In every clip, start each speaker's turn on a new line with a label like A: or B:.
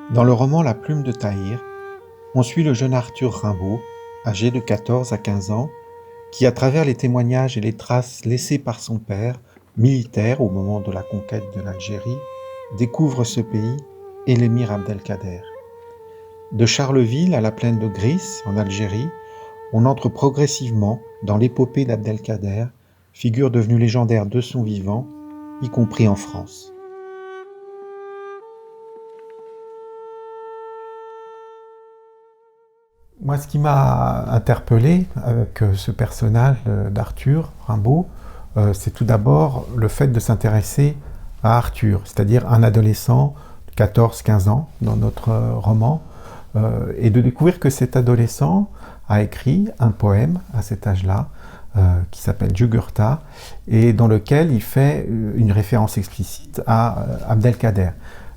A: Dans le roman La Plume de Tahir, on suit le jeune Arthur Rimbaud, âgé de 14 à 15 ans, qui, à travers les témoignages et les traces laissées par son père, militaire au moment de la conquête de l'Algérie, découvre ce pays et l'émir Abdelkader. De Charleville à la plaine de Gris, en Algérie, on entre progressivement dans l'épopée d'Abdelkader, figure devenue légendaire de son vivant, y compris en France. Moi, ce qui m'a interpellé avec ce personnage d'Arthur Rimbaud, c'est tout d'abord le fait de s'intéresser à Arthur, c'est-à-dire un adolescent de 14-15 ans dans notre roman, et de découvrir que cet adolescent a écrit un poème à cet âge-là, qui s'appelle Jugurtha, et dans lequel il fait une référence explicite à Abdelkader,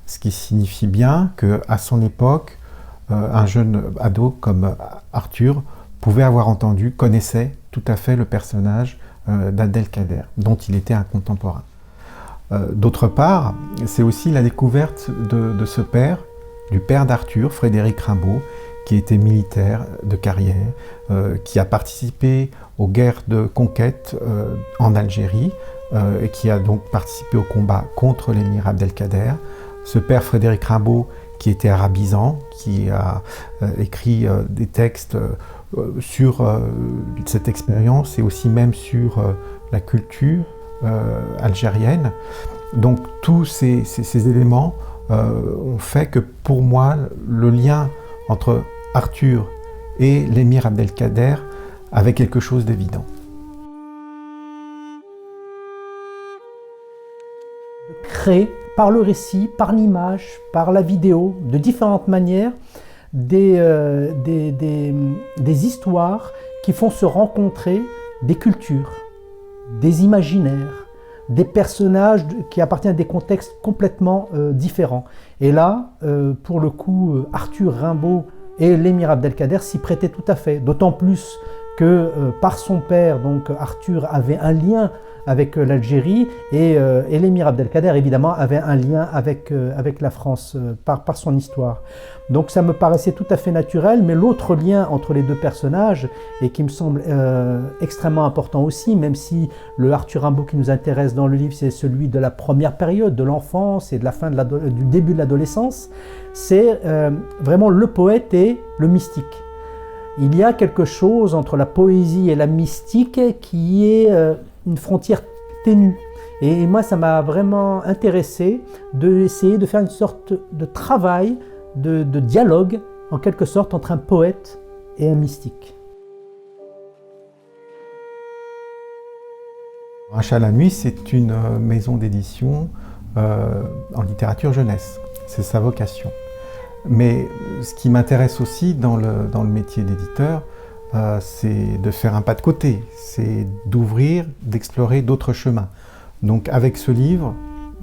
A: ce qui signifie bien qu'à son époque, un jeune ado comme Arthur pouvait avoir entendu, connaissait tout à fait le personnage d'Abdelkader, dont il était un contemporain. D'autre part, c'est aussi la découverte de ce père, du père d'Arthur, Frédéric Rimbaud, qui était militaire de carrière, qui a participé aux guerres de conquête en Algérie, et qui a donc participé au combat contre l'émir Abdelkader. Ce père Frédéric Rimbaud, qui était arabisant, qui a écrit des textes sur cette expérience et aussi même sur la culture algérienne. Donc tous ces éléments ont fait que pour moi, le lien entre Arthur et l'émir Abdelkader avait quelque chose d'évident.
B: Créer par le récit, par l'image, par la vidéo, de différentes manières, des histoires qui font se rencontrer des cultures, des imaginaires, des personnages qui appartiennent à des contextes complètement différents. Et là, pour le coup, Arthur Rimbaud et l'émir Abdelkader s'y prêtaient tout à fait, d'autant plus que par son père, donc Arthur avait un lien avec l'Algérie et l'émir Abdelkader évidemment avait un lien avec la France par son histoire. Donc ça me paraissait tout à fait naturel, mais l'autre lien entre les deux personnages, et qui me semble extrêmement important aussi, même si le Arthur Rimbaud qui nous intéresse dans le livre, c'est celui de la première période, de l'enfance et de la fin du début de l'adolescence, c'est vraiment le poète et le mystique. Il y a quelque chose entre la poésie et la mystique qui est une frontière ténue. Et moi, ça m'a vraiment intéressé d'essayer de faire une sorte de travail, de dialogue, en quelque sorte, entre un poète et un mystique.
A: Un chat la nuit, c'est une maison d'édition en littérature jeunesse. C'est sa vocation. Mais ce qui m'intéresse aussi dans le métier d'éditeur, c'est de faire un pas de côté, c'est d'ouvrir, d'explorer d'autres chemins. Donc avec ce livre,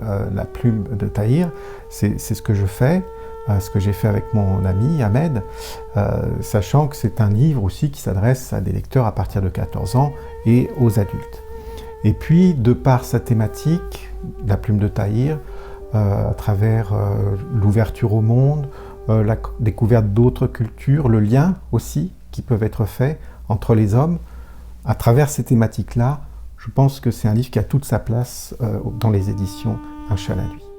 A: La Plume de Tahir, c'est ce que je fais, ce que j'ai fait avec mon ami Ahmed, sachant que c'est un livre aussi qui s'adresse à des lecteurs à partir de 14 ans et aux adultes. Et puis, de par sa thématique, La Plume de Tahir, à travers l'ouverture au monde, la découverte d'autres cultures, le lien aussi qui peuvent être faits entre les hommes, à travers ces thématiques-là, je pense que c'est un livre qui a toute sa place dans les éditions Un chat la nuit.